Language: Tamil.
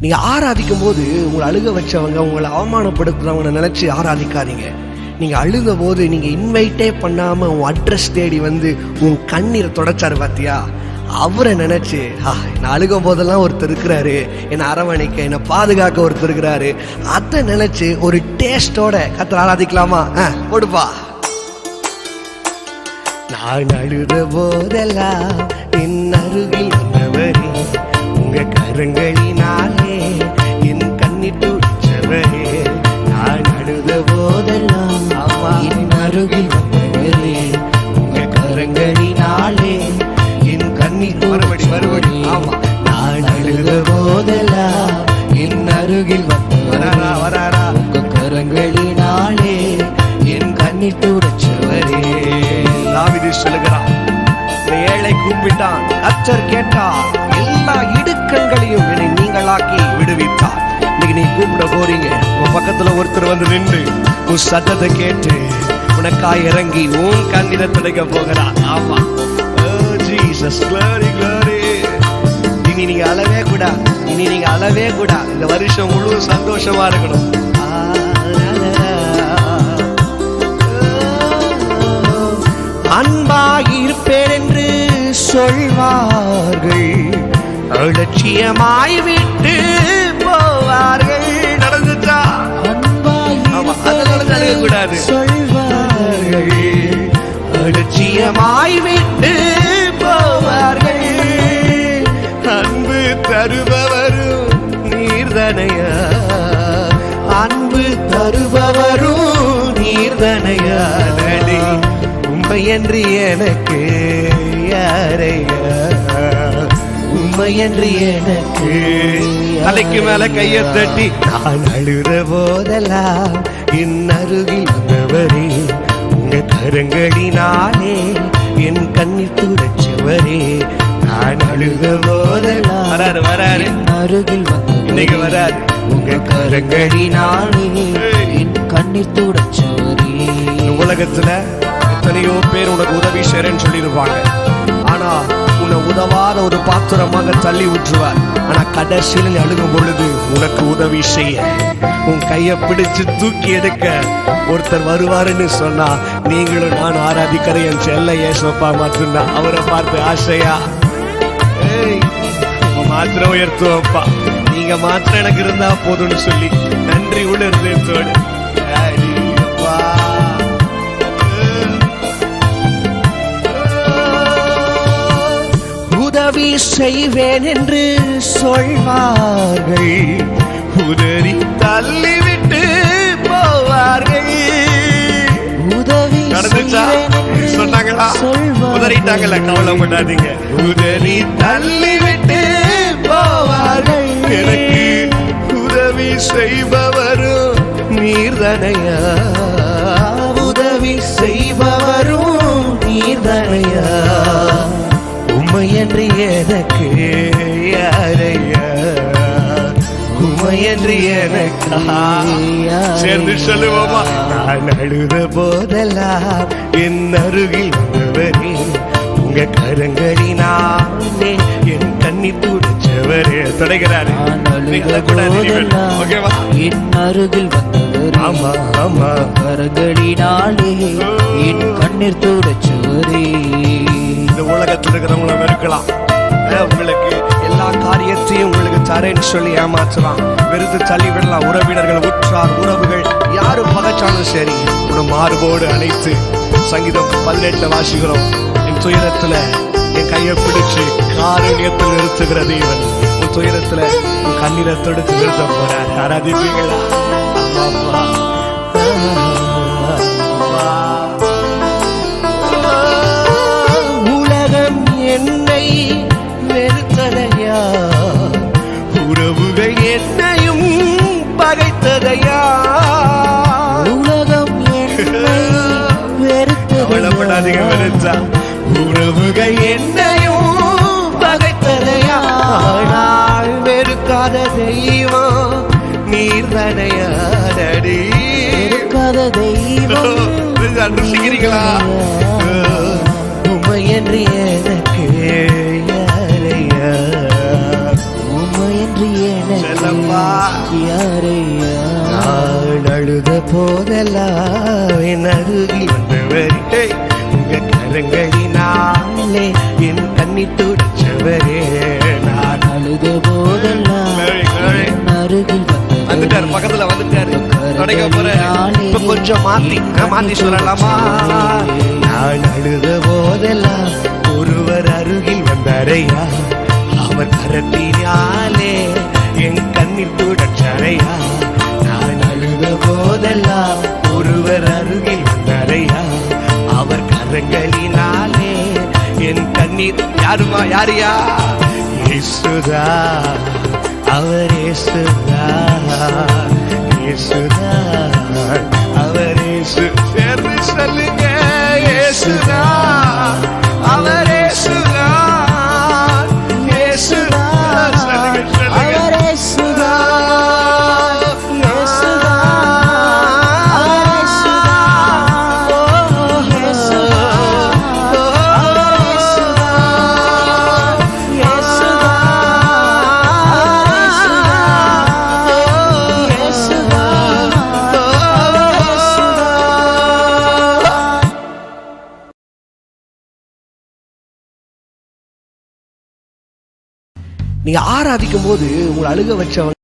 நீங்கள் ஆராதிக்கும் போது உங்களை அழுக வச்சவங்க, உங்களை அவமானப்படுத்துறவங்க நினச்சி ஆராதிக்காதீங்க. நீங்கள் அழுத போது நீங்கள் இன்வைட்டே பண்ணாமல் உன் அட்ரஸ் தேடி வந்து உன் கண்ணீரை தொடச்சாரு பார்த்தியா, அவரை நினச்சி நான் அழுகும் போதெல்லாம் ஒருத்தர் இருக்கிறாரு, என்னை அரவணைக்க, என்னை பாதுகாக்க ஒருத்தர் இருக்கிறாரு, அதை நினச்சி ஒரு டேஸ்டோட கர்த்தரை ஆராதிக்கலாமா? கொடுப்பா. நான் அழுத போதெல்லாம் என் அருகில் வந்தவரே, உங்க கரங்களினாலே என் கண்ணீர் துடைச்சவரே. நான் அழுத போதெல்லாம் என் அருகில் வந்தவரே, உங்க கரங்களினாலே என் கண்ணீர் மறுபடி. ஆமா, நான் அழுத போதெல்லாம் என் அருகில் வராரா உங்க கரங்களினாலே என் கண்ணீர் துடைச்சவரே. தாவீது சொல்லுகிறான், ஏழை கூப்பிட்டான், கர்த்தர் கேட்டார், எல்லா இடுக்கண்களையும் என்னை நீங்களாக்கி விடுவித்தார். இன்னைக்கு நீ கூப்பிட போறீங்க, உன் பக்கத்துல ஒருத்தர் வந்து நின்று உன் சத்தத்தை கேட்டு உனக்காய் இறங்கி உன் கண்ணீரை துடைக்க போகிறான். ஆமா, ஜீசஸ், glory glory. இனி நீங்க அழவே கூடாது, இந்த வருஷம் முழு சந்தோஷமா இருக்கணும். அன்பாயிருப்பேன் என்று சொல்வார்கள், அலட்சியமாய் விட்டு போவார்கள். நடந்துச்சா? கூடாது சொல்வார்கள், அலட்சியமாய் விட்டு போவார்கள். அன்பு தருபவரும் நீர்தனையா, அன்பு தருபவரும் நீர்தனையா. உண்மையன்றி எனக்கு யாரையா, உண்மையன்றி எனக்கு. தலைக்கு மேல கையை தட்டி நான் அழுத போதெல்லாம் என் அருகில் வந்தவரே, உங்க கரங்களினாலே என் கண்ணீர் துடைச்சவரே. நான் அழுத போதெல்லாம் வராரு அருகில் இன்னைக்கு வராரு, உங்க கரங்களினாலே என் கண்ணீர் துடைச்சவரே. உலகத்துல எத்தனையோ பேர் உனக்கு உதவி செய்றேன்னு சொல்லியிருப்பாங்க, ஆனா உன்னை உதவாத ஒரு பாத்திரமாக தள்ளி விட்டுருவார். ஆனா கடைசியில் நீ அழுகும் பொழுது உனக்கு உதவி செய்ய, உன் கையை பிடிச்சு தூக்கி எடுக்க ஒருத்தர் வருவாருன்னு சொன்னா, நீங்களும் நான் ஆராதிக்கிற என் செல்ல ஏசப்பா மட்டும்தான். அவரை பார்த்து ஆசையா மாத்திரம் உயர்த்துவப்பா, நீங்க மாத்திரம் எனக்கு இருந்தா போதும்னு சொல்லி நன்றி உணர்ந்தோடு உதவி செய்வேன் என்று சொல்வார்கள், உதறி தள்ளிவிட்டு போவார்கள். உதவி சொன்னாங்களா? உதறிட்டாங்கல்ல, கவலைப்படாதீங்க. உதறி தள்ளிவிட்டு போவார்கள். எனக்கு உதவி செய்பவரும் நீர்தனையா, உதவி செய்பவரும் நீர்தனையா. உம்மையன்றி எனக்கு யாரையா, உம்மையன்றி எனக்கு. சேர்ந்து சொல்லுவோமா? நான் அழுத போதெல்லாம் என் அருகில் வந்தவரே, உங்க கரங்களினாலே என் கண்ணீர் துடைச்சவரே. தொடங்கிறாரு, என் அருகில் வந்தவரே, ஆமா ஆமா, கரங்களினாலே என் கண்ணீர் துடைச்சவரே. இந்த உலகத்தில் இருக்கிறவங்களும் இருக்கலாம், உங்களுக்கு எல்லா காரியத்தையும் உங்களுக்கு தரேன்னு சொல்லி ஏமாற்றலாம், வெறுத்து தள்ளிவிடலாம். உறவினர்கள், உற்றார் உறவுகள் யாரும் பகைச்சாலும் சரி, ஒரு மார்போடு அணைத்து சங்கீதம் 18 வாசிக்கிறோம். என் துயரத்துல என் கையை பிடிச்சு காரணியத்தில் நிறுத்துகிற தேவன், உன் துயரத்துல உன் கண்ணீரை தொடுத்து நிறுத்த போறார். ஆராதிப்பீங்களா? உலகம் என்னை வெறுத்ததையா, உறவுகள் என்னையும் பகைத்ததையா. உலகம் என்னை வெறுத்ததையா, உறவுகள் என்னையும் பகைத்ததையா. ஆனால் வெறுக்காத தெய்வம் நீர்தனையா. வெறுக்காத தெய்வம் உமையன்றி எனக்கு யாரையா, உமையன்றி செல்லப்பா. நான் அழுத போதெல்லாம் என் அருகில் வந்தவரே, உங்க கரங்களினாலே என் கண்ணீர் துடைச்சவரே. நான் அழுத போதெல்லாம் என் அருகில் வந்துட்டாரு, பக்கத்துல வந்துட்டாரு, தொடங்க போறேன். இப்ப கொஞ்சம் மாத்தி சொல்லலாமா? நான் அழுத போதெல்லாம் ஒருவர் அருகில் வந்தாரையா, அவர் கரத்தினாலே என் கண்ணீர் துடைச்சாரையா. நான் அழுத போதெல்லாம் ஒருவர் அருகில் வந்தாரையா, அவர் கரங்களினாலே என் கண்ணீர். யாருமா? யாரியா? இயேசுதா, அவர் இயேசுதா, இயேசுதா, அவர் இயேசு. சேர்ந்து சொல்லுங்க, இயேசுதா, அவர் இயேசுதா, இயேசுதா. சொல்லுங்க, சொல்லுங்க. அவர் இயேசுதா, இயேசுதா, அவர் இயேசுதா, இயேசுதா, அவர் இயேசுதா, இயேசுதா, இயேசுதா, அவர் இயேசுதா. நீங்க ஆராதிக்கும் போது உங்களை அழுக வச்சவங்க